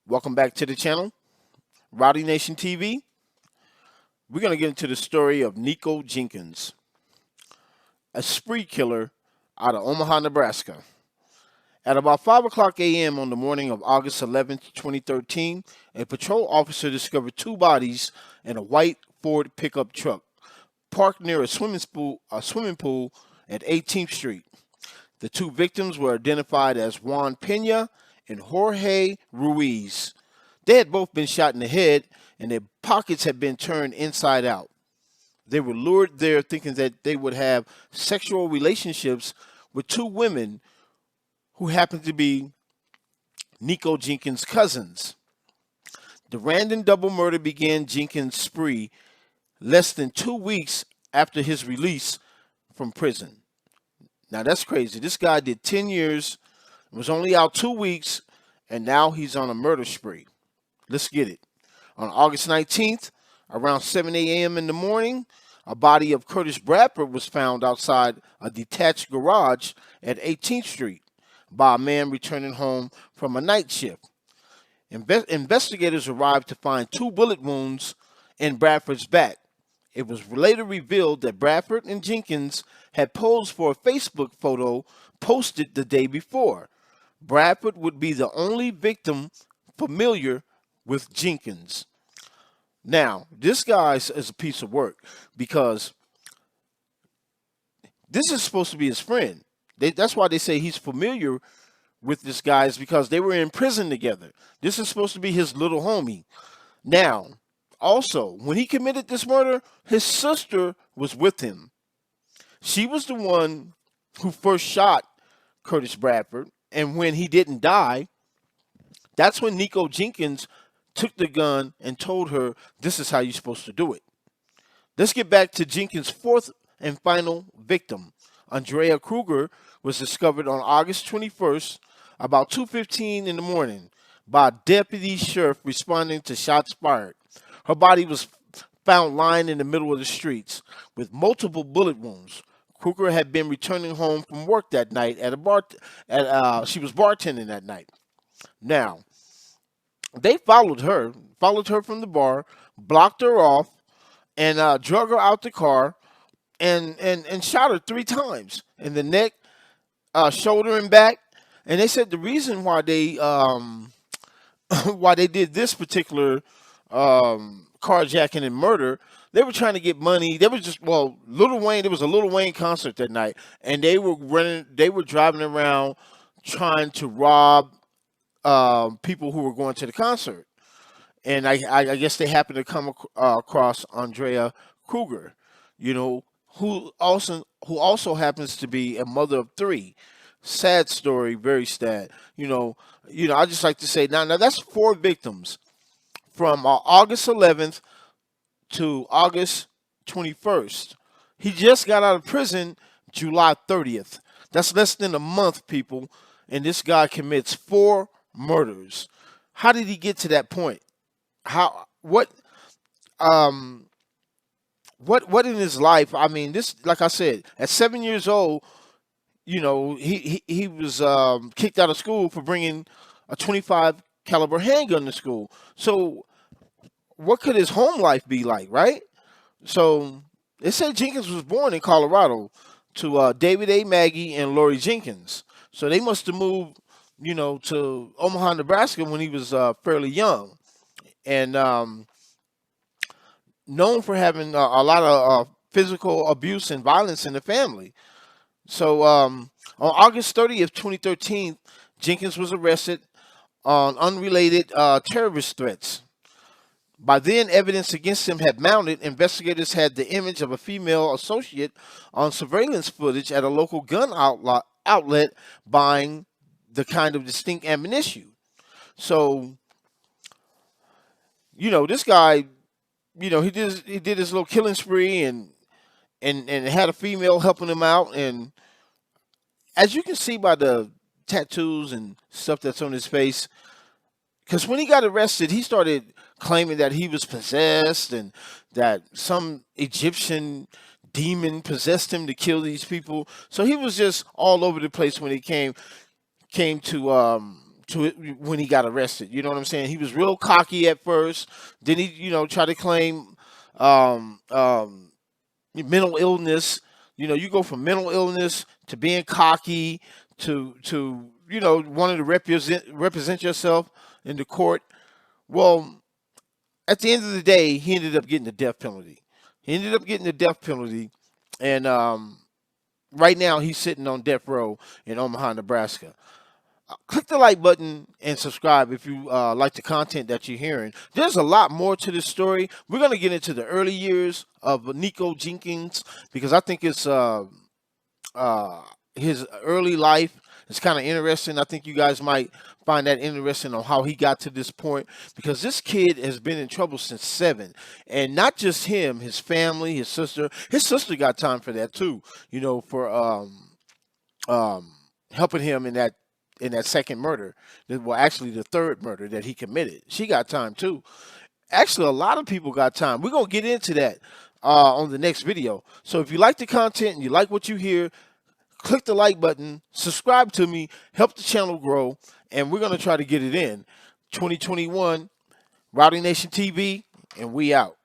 Welcome back to the channel, Rowdy Nation TV. We're going to get into the story of Nikko Jenkins, a spree killer out of Omaha, Nebraska. At about 5 o'clock a.m. on the morning of August 11th, 2013, a patrol officer discovered two bodies in a white Ford pickup truck parked near a swimming pool at 18th Street. The two victims were identified as Juan Pena and Jorge Ruiz. They had both been shot in the head and their pockets had been turned inside out. They were lured there thinking that they would have sexual relationships with two women who happened to be Nikko Jenkins' cousins. The random double murder began Jenkins' spree less than 2 weeks after his release from prison. Now that's crazy. This guy did 10 years, was only out 2 weeks, and now he's on a murder spree. Let's get it. On August 19th, around 7 a.m. in the morning, a body of Curtis Bradford was found outside a detached garage at 18th Street by a man returning home from a night shift. Investigators arrived to find two bullet wounds in Bradford's back. It was later revealed that Bradford and Jenkins had posed for a Facebook photo posted the day before. Bradford would be the only victim familiar with Jenkins. Now, this guy is a piece of work because this is supposed to be his friend. That's why they say he's familiar with this guy, is because they were in prison together. This is supposed to be his little homie. Now, also, when he committed this murder, his sister was with him. She was the one who first shot Curtis Bradford, and when he didn't die, that's when Nikko Jenkins took the gun and told her, this is how you're supposed to do it. Let's get back to Jenkins' fourth and final victim. Andrea Kruger was discovered on August 21st, about 2:15 in the morning, by a deputy sheriff responding to shots fired. Her body was found lying in the middle of the streets with multiple bullet wounds. Kruger had been returning home from work that night at a bar. She was bartending that night. Now, they followed her from the bar, blocked her off, and drug her out the car and shot her 3 times in the neck, shoulder, and back. And they said the reason why they why they did this particular carjacking and murder, they were trying to get money. They was just, well, Lil Wayne. There was a Lil Wayne concert that night, and they were driving around trying to rob people who were going to the concert. And I guess they happened to come across Andrea Kruger, who also happens to be a mother of 3. Sad story, very sad. I just like to say now that's 4 victims from August 11th to August 21st. He just got out of prison July 30th. That's less than a month, people, and this guy commits 4 murders. How did he get to that point? What in his life? I mean, this, like I said, at 7 years old, he was kicked out of school for bringing a 25 caliber handgun to school. So what could his home life be like, right? So they said Jenkins was born in Colorado to David A. Maggie and Lori Jenkins. So they must have moved, to Omaha, Nebraska when he was fairly young, and known for having a lot of physical abuse and violence in the family. So on August 30th, 2013, Jenkins was arrested on unrelated terrorist threats. By then, evidence against him had mounted. Investigators had the image of a female associate on surveillance footage at a local gun outlet buying the kind of distinct ammunition. So, this guy, he did his little killing spree and had a female helping him out. And as you can see by the tattoos and stuff that's on his face, because when he got arrested, he started claiming that he was possessed and that some Egyptian demon possessed him to kill these people. So he was just all over the place when he came to to it when he got arrested. You know what I'm saying? He was real cocky at first. Then he, tried to claim um, um, mental illness. You go from mental illness to being cocky to wanting to represent yourself in the court. Well, at the end of the day, he ended up getting the death penalty. He ended up getting the death penalty, and right now he's sitting on death row in Omaha, Nebraska. Click the like button and subscribe if you like the content that you're hearing. There's a lot more to this story. We're going to get into the early years of Nikko Jenkins because I think it's his early life is kind of interesting. I think you guys might find that interesting on how he got to this point because this kid has been in trouble since 7, and not just him, his family, his sister. His sister got time for that too. For helping him in that second murder. Well, actually, the third murder that he committed. She got time too. Actually, a lot of people got time. We're gonna get into that on the next video. So if you like the content and you like what you hear, click the like button, subscribe to me, help the channel grow, and we're gonna try to get it in 2021. Rowdy Nation TV, and we out.